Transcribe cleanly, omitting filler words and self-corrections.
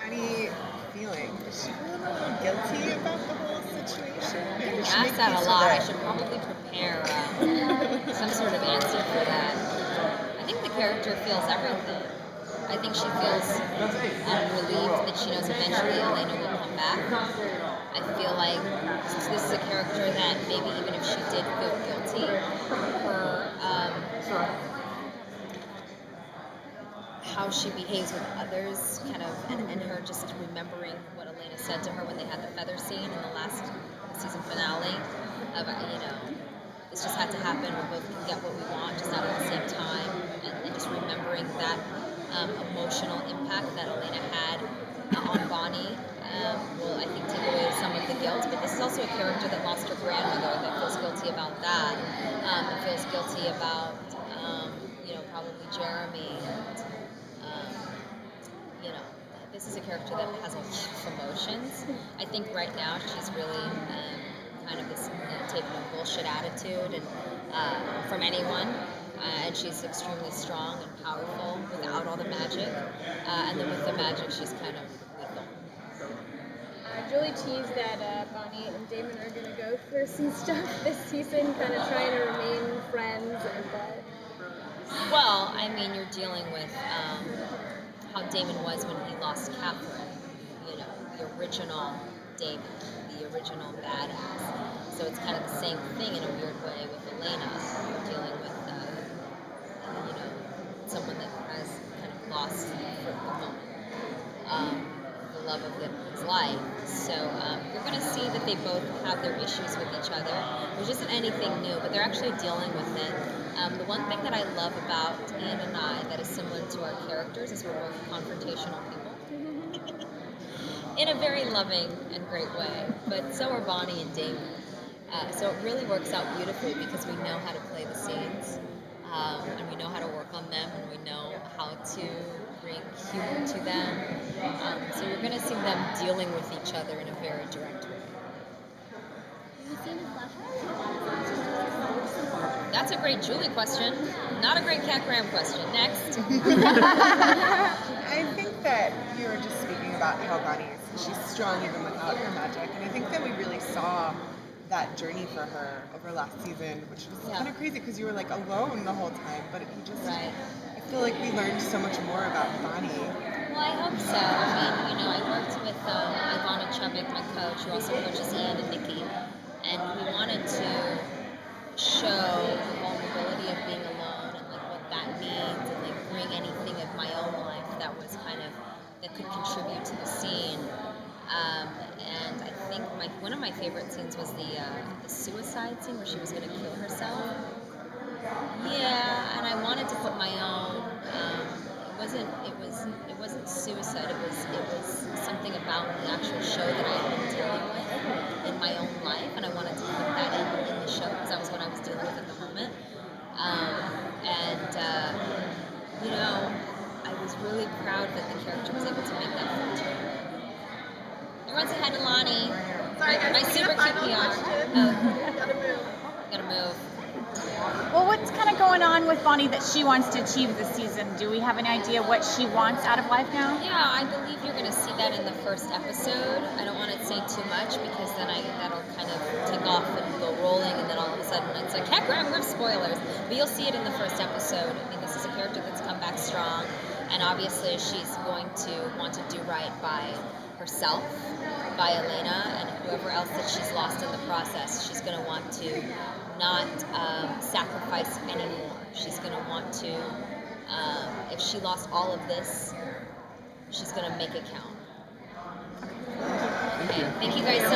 Any feeling? Does she feel a little guilty about the whole situation? Or does she Asked make that a peace lot. I with it? should probably prepare some sort of answer for that. I think the character feels everything. I think she feels relieved that she knows eventually Elena will come back. I feel like this is a character that maybe even if she did feel guilty, her how she behaves with others, kind of, and her just remembering what Elena said to her when they had the feather scene in the last season finale of, this just had to happen, we both can get what we want, just not at the same time, and just remembering that emotional impact that Elena had on Bonnie will, I think, take away some of the guilt. But this is also a character that lost her grandmother that feels guilty about that, and feels guilty about, probably Jeremy, and this is a character that has a lot of emotions. I think right now she's really kind of this taking a bullshit attitude and from anyone, and she's extremely strong and powerful without all the magic, and then with the magic she's kind of lethal. Julie teased that Bonnie and Damon are going to go through some stuff this season, kind of trying to remain friends, Well, I mean, you're dealing with how Damon was when he lost Catherine, the original Damon, the original badass. So it's kind of the same thing in a weird way with Elena. You're dealing with, someone that has kind of lost for the moment the love of his life. So you're going to see that they both have their issues with each other, which isn't anything new, but they're actually dealing with it. The one thing that I love about Ian and I that is similar to our characters is we're both confrontational people in a very loving and great way, but so are Bonnie and Damon. So it really works out beautifully because we know how to play the scenes, and we know how to work on them, and we know how to bring humor to them. So you're going to see them dealing with each other in a very direct way. That's a great Julie question. Not a great Cat Graham question. Next. I think that you were just speaking about how she's strong even without her magic, and I think that we really saw that journey for her over last season, which was kind of crazy because you were like alone the whole time, but you just, I feel like we learned so much more about Bonnie. Well, I hope so. I mean, I worked with Ivana Chubbuck, my coach, who also coaches Ian and Nikki, and we wanted to show the vulnerability of being alone and like what that means, and like bring anything of my own life that was kind of that could contribute to the scene. And I think one of my favorite scenes was the suicide scene where she was going to kill herself. Yeah, and I wanted to put my own. It wasn't suicide. It was something about the actual show that I had been dealing with in my own life, and I wanted to put that in the show because that was what I was dealing with at the moment. I was really proud that the character was able to make that full turn. Everyone say hi to Lonnie. Sorry, guys. My super cute PR. Gotta move. Well, what's kind of going on with Bonnie that she wants to achieve this season? Do we have any idea what she wants out of life now? Yeah, I believe you're going to see that in the first episode. I don't want to say too much because then that'll kind of take off and go rolling, and then all of a sudden it's like, heck, we're spoilers. But you'll see it in the first episode. I mean, this is a character that's come back strong, and obviously she's going to want to do right by herself, by Elena, and whoever else that she's lost in the process. She's going to want to not sacrifice anymore. She's going to want to, if she lost all of this, she's going to make it count. Okay, thank you guys so